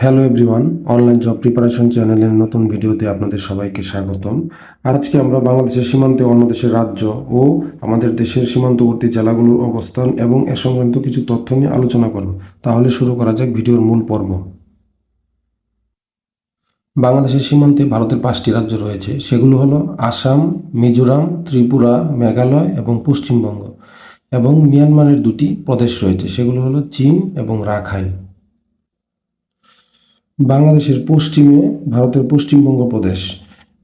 Hello everyone, online job preparation চ্যানেলের নতুন ভিডিওতে আপনাদের সবাইকে স্বাগতম। আজকে আমরা বাংলাদেশের সীমান্তে অন্য দেশের রাজ্য ও আমাদের দেশের সীমান্তবর্তী জেলাগুলোর অবস্থান এবং এ সংক্রান্ত কিছু তথ্য নিয়ে আলোচনা করব। তাহলে শুরু করা যাক ভিডিওর মূল পর্ব। বাংলাদেশের সীমান্তে ভারতের 5টি রাজ্য রয়েছে, সেগুলো হলো আসাম, মিজোরাম, ত্রিপুরা, মেঘালয় এবং পশ্চিমবঙ্গ। এবং মিয়ানমারের 2টি প্রদেশ রয়েছে, সেগুলো হলো চীন এবং রাখাইন। বাংলাদেশের পশ্চিমে ভারতের পশ্চিমবঙ্গ প্রদেশ,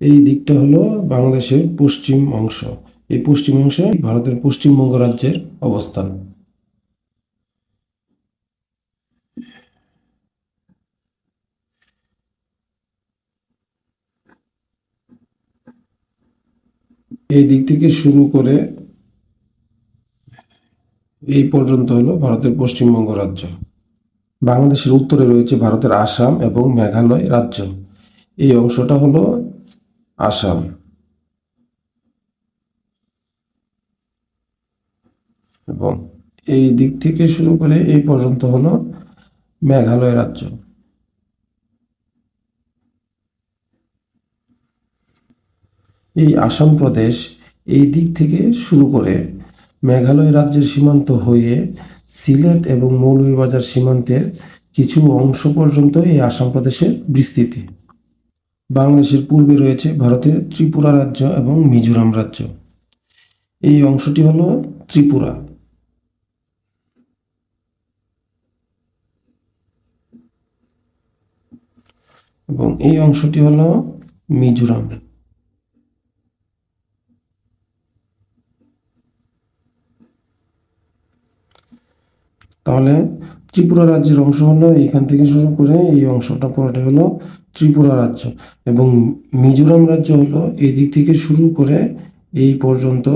এই দিকটা হলো বাংলাদেশের পশ্চিম অংশ। এই পশ্চিম অংশে ভারতের পশ্চিমবঙ্গ রাজ্যের অবস্থান। এই দিক থেকে শুরু করে এই পর্যন্ত হলো ভারতের পশ্চিমবঙ্গ রাজ্য। বাংলাদেশের উত্তরে রয়েছে ভারতের আসাম এবং মেঘালয় রাজ্য। এই অংশটা হলো আসাম। এবং এই দিক থেকে শুরু করে এই পর্যন্ত হলো মেঘালয় রাজ্য। এই আসাম প্রদেশ এই দিক থেকে শুরু করে মেঘালয় রাজ্যের সীমান্ত হয়ে সিলেট এবং মৌলভীবাজার সীমান্তের কিছু অংশ পর্যন্ত এই আসাম প্রদেশের বিস্তৃতি। বাংলাদেশের পূর্বে রয়েছে ভারতের ত্রিপুরা রাজ্য এবং মিজোরাম রাজ্য। এই অংশটি হল ত্রিপুরা। এবং এই অংশটি হল মিজোরাম। তাহলে ত্রিপুরা রাজ্যের অংশ হলো এখান থেকে শুরু করে এই অংশটা পুরোটা হলো ত্রিপুরা রাজ্য। এবং মিজোরাম রাজ্য হলো এই দিক থেকে শুরু করে এই পর্যন্ত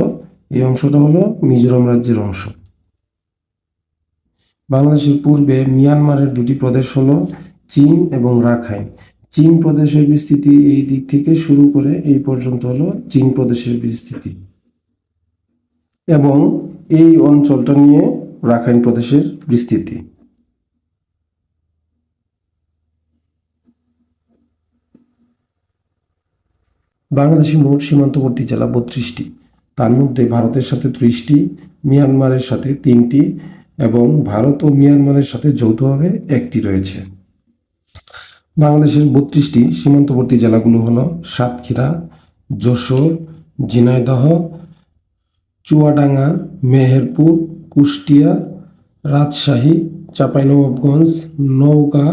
এই অংশটা হলো মিজোরাম রাজ্যের অংশ। বাংলাদেশের পূর্বে মিয়ানমারের 2টি প্রদেশ হলো চীন এবং রাখাইন। চীন প্রদেশের বিস্তৃতি এই দিক থেকে শুরু করে এই পর্যন্ত হলো চীন প্রদেশের বিস্তৃতি। এবং এই অঞ্চলটা নিয়ে রাখাইন প্রদেশের বিস্তৃতি। বাংলাদেশের মোট সীমান্তবর্তী জেলা 32টি। তার মধ্যে ভারতের সাথে 30টি, মিয়ানমারের সাথে 3টি এবং ভারত ও মিয়ানমারের সাথে যৌথভাবে 1টি রয়েছে। বাংলাদেশের 32টি সীমান্তবর্তী জেলাগুলো হলো সাতক্ষীরা, যশোর, ঝিনাইদহ, চুয়াডাঙ্গা, মেহেরপুর, কুষ্টিয়া, রাজশাহী, চাঁপাইনবাবগঞ্জ, নওগাঁ,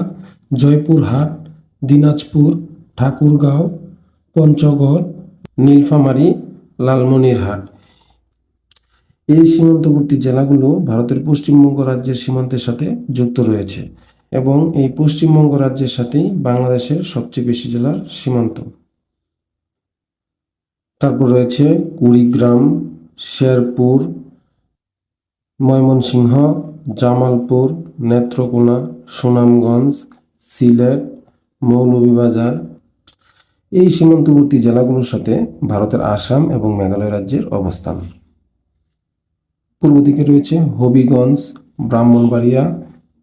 জয়পুরহাট, দিনাজপুর, ঠাকুরগাঁও, পঞ্চগড়, নীলফামারী, লালমনিরহাট। এই সীমান্তবর্তী জেলাগুলো ভারতের পশ্চিমবঙ্গ রাজ্যের সীমান্তের সাথে যুক্ত রয়েছে এবং এই পশ্চিমবঙ্গ রাজ্যের সাথেই বাংলাদেশের সবচেয়ে বেশি জেলার সীমান্ত। তারপর রয়েছে কুড়িগ্রাম, শেরপুর, ময়মনসিংহ, জামালপুর, নেত্রকোনা, সুনামগঞ্জ, সিলেট, মৌলভীবাজার। এই সীমান্তবর্তী জেলাগুলোর সাথে ভারতের আসাম এবং মেঘালয় রাজ্যের অবস্থান। পূর্ব দিকে রয়েছে হবিগঞ্জ, ব্রাহ্মণবাড়িয়া,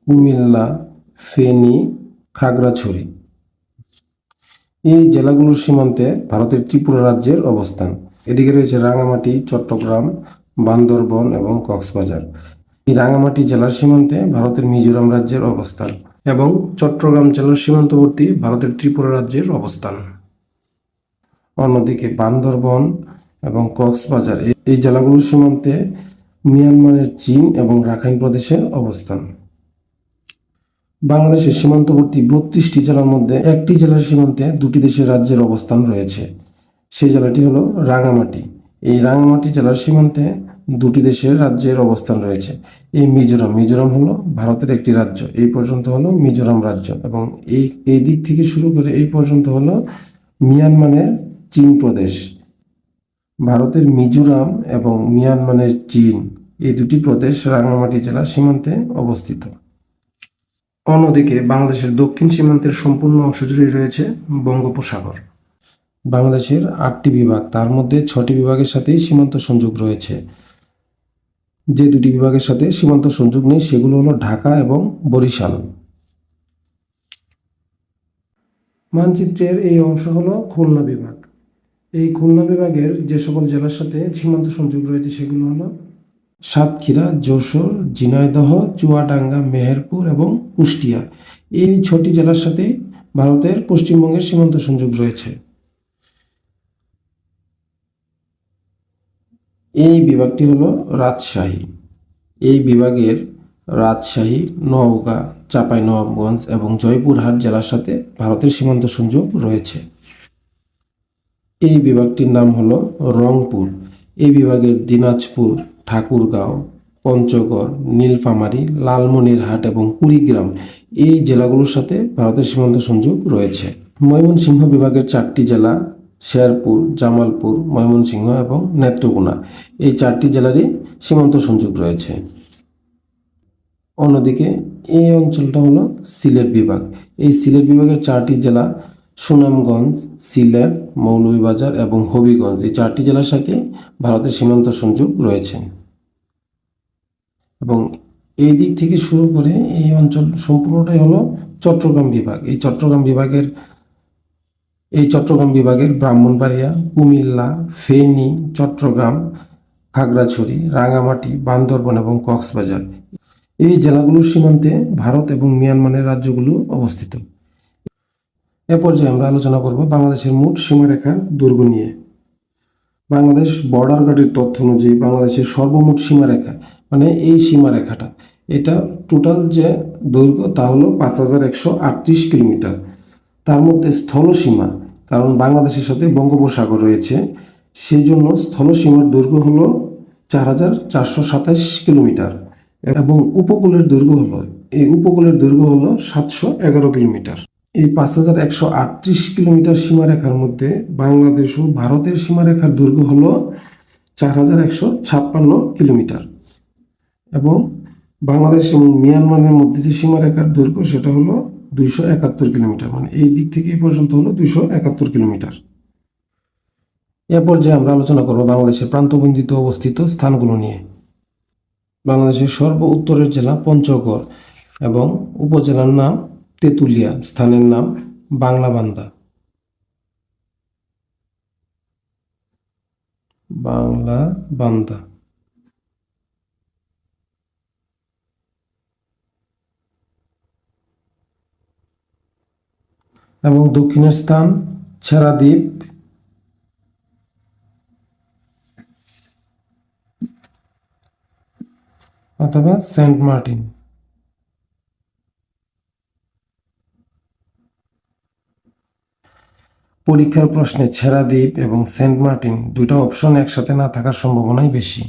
কুমিল্লা, ফেনী, খাগড়াছড়ি। এই জেলাগুলোর সীমান্তে ভারতের ত্রিপুরা রাজ্যের অবস্থান। এদিকে রয়েছে রাঙামাটি, চট্টগ্রাম, বান্দরবন এবং কক্সবাজার। এই রাঙামাটি জেলার সীমান্তে ভারতের মিজোরাম রাজ্যের অবস্থান এবং চট্টগ্রাম জেলার সীমান্তবর্তী ভারতের ত্রিপুরা রাজ্যের অবস্থান। অন্যদিকে বান্দরবন এবং কক্সবাজার এই জেলাগুলোর সীমান্তে মিয়ানমারের চীন এবং রাখাইন প্রদেশের অবস্থান। বাংলাদেশের সীমান্তবর্তী 32টি জেলার মধ্যে 1টি জেলার সীমান্তে 2টি দেশের রাজ্যের অবস্থান রয়েছে। সেই জেলাটি হলো রাঙামাটি। এই রাঙামাটি জেলার সীমান্তে 2টি দেশের রাজ্যের অবস্থান রয়েছে। এই মিজোরাম হলো ভারতের একটি রাজ্য। এই পর্যন্ত হলো মিজোরাম রাজ্য এবং এই দিক থেকে শুরু করে এই পর্যন্ত হলো মিয়ানমারের চীন প্রদেশ। ভারতের মিজোরাম এবং মিয়ানমারের চীন এই 2টি প্রদেশ রাঙামাটি জেলার সীমান্তে অবস্থিত। অন্যদিকে বাংলাদেশের দক্ষিণ সীমান্তের সম্পূর্ণ অংশ জুড়ে রয়েছে বঙ্গোপসাগর। বাংলাদেশের 8টি বিভাগ, তার মধ্যে 6টি বিভাগের সাথেই সীমান্ত সংযোগ রয়েছে। যে 2টি বিভাগের সাথে সীমান্ত সংযোগ নেই সেগুলো হলো ঢাকা এবং বরিশাল। মানচিত্রের এই অংশ হলো খুলনা বিভাগ। এই খুলনা বিভাগের যে সকল জেলার সাথে সীমান্ত সংযোগ রয়েছে সেগুলো হলো সাতক্ষীরা, যশোর, ঝিনাইদহ, চুয়াডাঙ্গা, মেহেরপুর এবং কুষ্টিয়া। এই 6টি জেলার সাথে ভারতের পশ্চিমবঙ্গের সীমান্ত সংযোগ রয়েছে। এই বিভাগটি হলো রাজশাহী। এই বিভাগের রাজশাহী, নওগাঁ, চাঁপাইনবাবগঞ্জ এবং জয়পুরহাট জেলার সাথে ভারতের সীমান্ত সংযোগ রয়েছে। এই বিভাগটির নাম হলো রংপুর। এই বিভাগের দিনাজপুর, ঠাকুরগাঁও, পঞ্চগড়, নীলফামারী, লালমনিরহাট এবং কুড়িগ্রাম এই জেলাগুলোর সাথে ভারতের সীমান্ত সংযোগ রয়েছে। ময়মনসিংহ বিভাগের 4টি জেলা শেরপুর, জামালপুর, ময়মনসিংহ এবং নেত্রকোনা এই 4টি জেলারই সীমান্ত সংযোগ রয়েছে। অন্যদিকে এই অঞ্চলটা হলো সিলেট বিভাগ। এই সিলেট বিভাগের 4টি জেলা সুনামগঞ্জ, সিলেট, মৌলভীবাজার এবং হবিগঞ্জ এই 4টি জেলার সাথে ভারতের সীমান্ত সংযোগ রয়েছে। এবং এই দিক থেকে শুরু করে এই অঞ্চল সম্পূর্ণটাই হলো চট্টগ্রাম বিভাগ। এই চট্টগ্রাম বিভাগের ব্রাহ্মণবাড়িয়া, কুমিল্লা, ফেনী, চট্টগ্রাম, খাগড়াছড়ি, রাঙামাটি, বান্দরবান এবং কক্সবাজার এই জেলাগুলোর সীমান্তে ভারত এবং মিয়ানমারের রাজ্যগুলো অবস্থিত। এ পর্যায়ে আমরা আলোচনা করব বাংলাদেশের মোট সীমারেখার দৈর্ঘ্য নিয়ে। বাংলাদেশ বর্ডার গার্ডের তথ্য অনুযায়ী বাংলাদেশের সর্বমোট সীমারেখা মানে এই সীমারেখাটা এটা টোটাল যে দৈর্ঘ্য তা হলো 5138 কিলোমিটার। তার মধ্যে স্থলসীমা, কারণ বাংলাদেশের সাথে বঙ্গোপসাগর রয়েছে, সেই জন্য স্থলসীমার দৈর্ঘ্য হলো 4427 কিলোমিটার এবং উপকূলের দৈর্ঘ্য হলো 711 কিলোমিটার। এই 5138 কিলোমিটার সীমারেখার মধ্যে বাংলাদেশ ও ভারতের সীমারেখার দৈর্ঘ্য হলো 4156 কিলোমিটার এবং বাংলাদেশ এবং মিয়ানমারের মধ্যে যে সীমারেখার দৈর্ঘ্য সেটা হলো 271 কিলোমিটার। মানে এই দিক থেকে এই পর্যন্ত হলো 271 কিলোমিটার। এরপর যে আমরা আলোচনা করব বাংলাদেশের প্রান্তবিন্দুতে অবস্থিত স্থানগুলো নিয়ে। বাংলাদেশের সর্ব উত্তরের জেলা পঞ্চগড় এবং উপজেলার নাম তেঁতুলিয়া, স্থানের নাম বাংলাবান্ধা। এবং দক্ষিণের স্থান ছেড়াদ্বীপ অথবা সেন্ট মার্টিন। পরীক্ষার প্রশ্নে ছেড়াদ্বীপ এবং সেন্ট মার্টিন দুটো অপশন একসাথে না থাকার সম্ভাবনাই বেশি।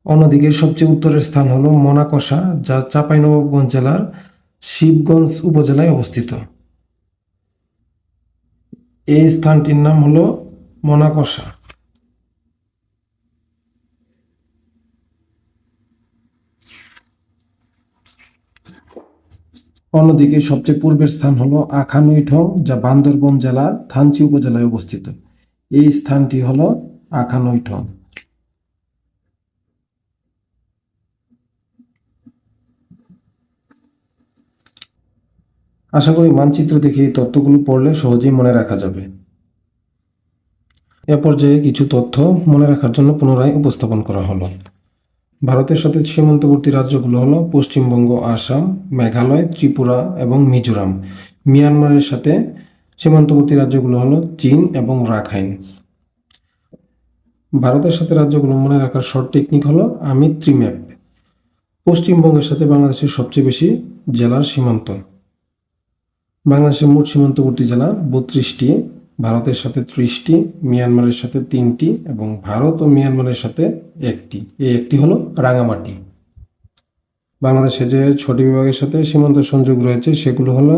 অন্যদিকে সবচেয়ে উত্তরের স্থান হলো মোনাকষা, যা চাঁপাইনবাবগঞ্জ জেলার শিবগঞ্জ উপজেলায় অবস্থিত। এই স্থানটির নাম হলো মোনাকষা। অন্যদিকে সবচেয়ে পূর্বের স্থান হলো আখানৈঠং, যা বান্দরবান জেলার থানচি উপজেলায় অবস্থিত। এই স্থানটি হলো আখানৈঠং। আশা করি মানচিত্র দেখে এই তথ্যগুলো পড়লে সহজেই মনে রাখা যাবে। এ পর্যায়ে কিছু তথ্য মনে রাখার জন্য পুনরায় উপস্থাপন করা হলো। ভারতের সাথে সীমান্তবর্তী রাজ্যগুলো হলো পশ্চিমবঙ্গ, আসাম, মেঘালয়, ত্রিপুরা এবং মিজোরাম। মিয়ানমারের সাথে সীমান্তবর্তী রাজ্যগুলো হলো চীন এবং রাখাইন। ভারতের সাথে রাজ্যগুলো মনে রাখার শর্ট টেকনিক হলো আমিত্রি ম্যাপ। পশ্চিমবঙ্গের সাথে বাংলাদেশের সবচেয়ে বেশি জেলার সীমান্ত। বাংলাদেশের মোট সীমান্তবর্তী জেলা 32টি, ভারতের সাথে 30টি, মিয়ানমারের সাথে 3টি এবং ভারত ও মিয়ানমারের সাথে 1টি। এই একটি হলো রাঙামাটি। বাংলাদেশের যে 6টি বিভাগের সাথে সীমান্ত সংযোগ রয়েছে সেগুলো হলো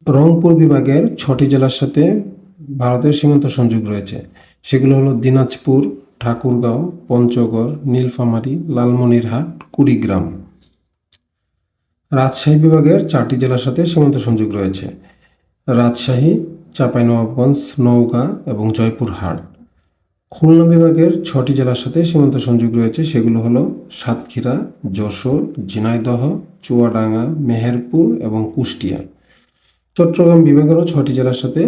রংপুর বিভাগের 6টি জেলার সাথে ভারতের সীমান্ত সংযোগ রয়েছে। সেগুলো হলো দিনাজপুর, ঠাকুরগাঁও, পঞ্চগড়, নীলফামারী, লালমনিরহাট, কুড়িগ্রাম। রাজশাহী বিভাগের 4টি জেলার সাথে সীমান্ত সংযোগ রয়েছে: রাজশাহী, চাঁপাইনবাবগঞ্জ, নওগাঁ এবং জয়পুরহাট। খুলনা বিভাগের 6টি জেলার সাথে সীমান্ত সংযোগ রয়েছে। সেগুলো হলো সাতক্ষীরা, যশোর, ঝিনাইদহ, চুয়াডাঙ্গা, মেহেরপুর এবং কুষ্টিয়া। চট্টগ্রাম বিভাগেরও 6টি জেলার সাথে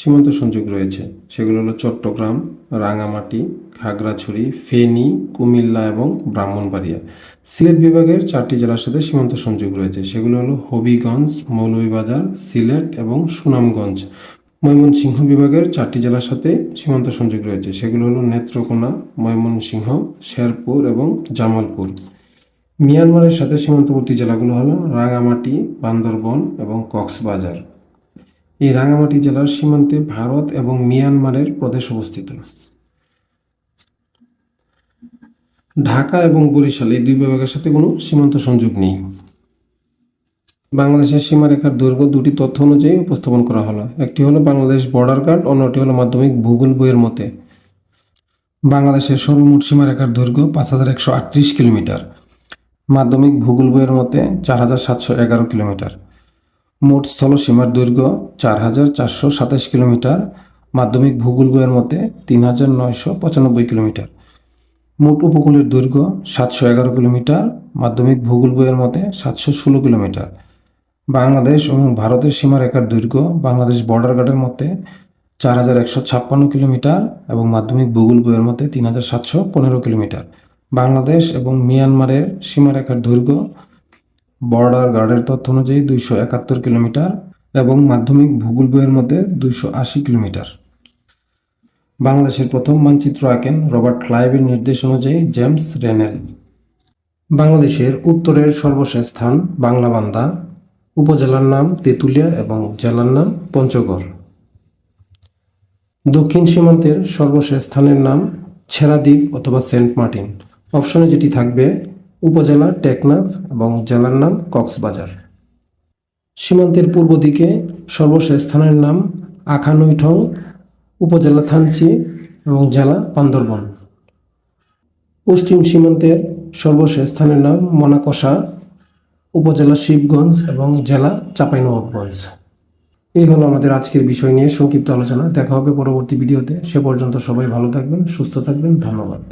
সীমান্ত সংযোগ রয়েছে। সেগুলো হলো চট্টগ্রাম, রাঙামাটি, খাগড়াছড়ি, ফেনী, কুমিল্লা এবং ব্রাহ্মণবাড়িয়া। সিলেট বিভাগের 4টি জেলার সাথে সীমান্ত সংযোগ রয়েছে। সেগুলো হলো হবিগঞ্জ, মৌলভীবাজার, সিলেট এবং সুনামগঞ্জ। ময়মনসিংহ বিভাগের 4টি জেলার সাথে সীমান্ত সংযোগ রয়েছে। সেগুলো হলো নেত্রকোনা, ময়মনসিংহ, শেরপুর এবং জামালপুর। মিয়ানমারের সাথে সীমান্তবর্তী জেলাগুলো হলো রাঙামাটি, বান্দরবন এবং কক্সবাজার। এই রাঙামাটি জেলার সীমান্তে ভারত এবং মিয়ানমারের প্রদেশ অবস্থিত। ঢাকা এবং বরিশাল এই দুই বিভাগের সাথে কোনো সীমান্ত সংযোগ নেই। বাংলাদেশের সীমারেখার দৈর্ঘ্য দুটি তথ্য অনুযায়ী উপস্থাপন করা হলো। একটি হলো বাংলাদেশ বর্ডার গার্ড, অন্যটি হলো মাধ্যমিক ভূগোল বইয়ের মতে। বাংলাদেশের সর্বমোট সীমারেখার দৈর্ঘ্য 5138 কিলোমিটার, মাধ্যমিক ভূগোল বইয়ের মতে 4711 কিলোমিটার। মোট স্থলসীমার দৈর্ঘ্য 4427 কিলোমিটার, মাধ্যমিক ভূগোল বইয়ের মতে 3995 কিলোমিটার। মোট উপকূলের দৈর্ঘ্য 711 কিলোমিটার, মাধ্যমিক ভূগোল বইয়ের মতে 716 কিলোমিটার। বাংলাদেশ এবং ভারতের সীমারেখার দৈর্ঘ্য বাংলাদেশ বর্ডার গার্ডের মতে 4156 কিলোমিটার এবং মাধ্যমিক ভূগোল বইয়ের মতে 3715 কিলোমিটার। বাংলাদেশ এবং মিয়ানমারের সীমারেখার দৈর্ঘ্য বর্ডার গার্ডের তথ্য অনুযায়ী 271 কিলোমিটার এবং মাধ্যমিক ভূগোল বইয়ের মতে 280 কিলোমিটার। বাংলাদেশের প্রথম মানচিত্র আঁকেন রবার্ট ক্লাইভের নির্দেশ অনুযায়ী জেমস রেনেল। বাংলাদেশের উত্তরের সর্বশেষ স্থান বাংলাবান্ধা, উপজেলার নাম তেঁতুলিয়া এবং জেলার নাম পঞ্চগড়। দক্ষিণ সীমান্তের সর্বশেষ স্থানের নাম ছেড়াদ্বীপ অথবা সেন্ট মার্টিন। অপশনে যেটি থাকবে উপজেলা টেকনাফ এবং জেলার নাম কক্সবাজার। সীমান্তের পূর্ব দিকে সর্বশেষ স্থানের নাম আখানৈঠং, উপজেলা থানচি এবং জেলা বান্দরবন। পশ্চিম সীমান্তের সর্বশেষ স্থানের নাম মনাকষা, উপজেলা শিবগঞ্জ এবং জেলা চাঁপাইনবাবগঞ্জ। এই হলো আমাদের আজকের বিষয় নিয়ে সংক্ষিপ্ত আলোচনা। দেখা হবে পরবর্তী ভিডিওতে। সে পর্যন্ত সবাই ভালো থাকবেন, সুস্থ থাকবেন। ধন্যবাদ।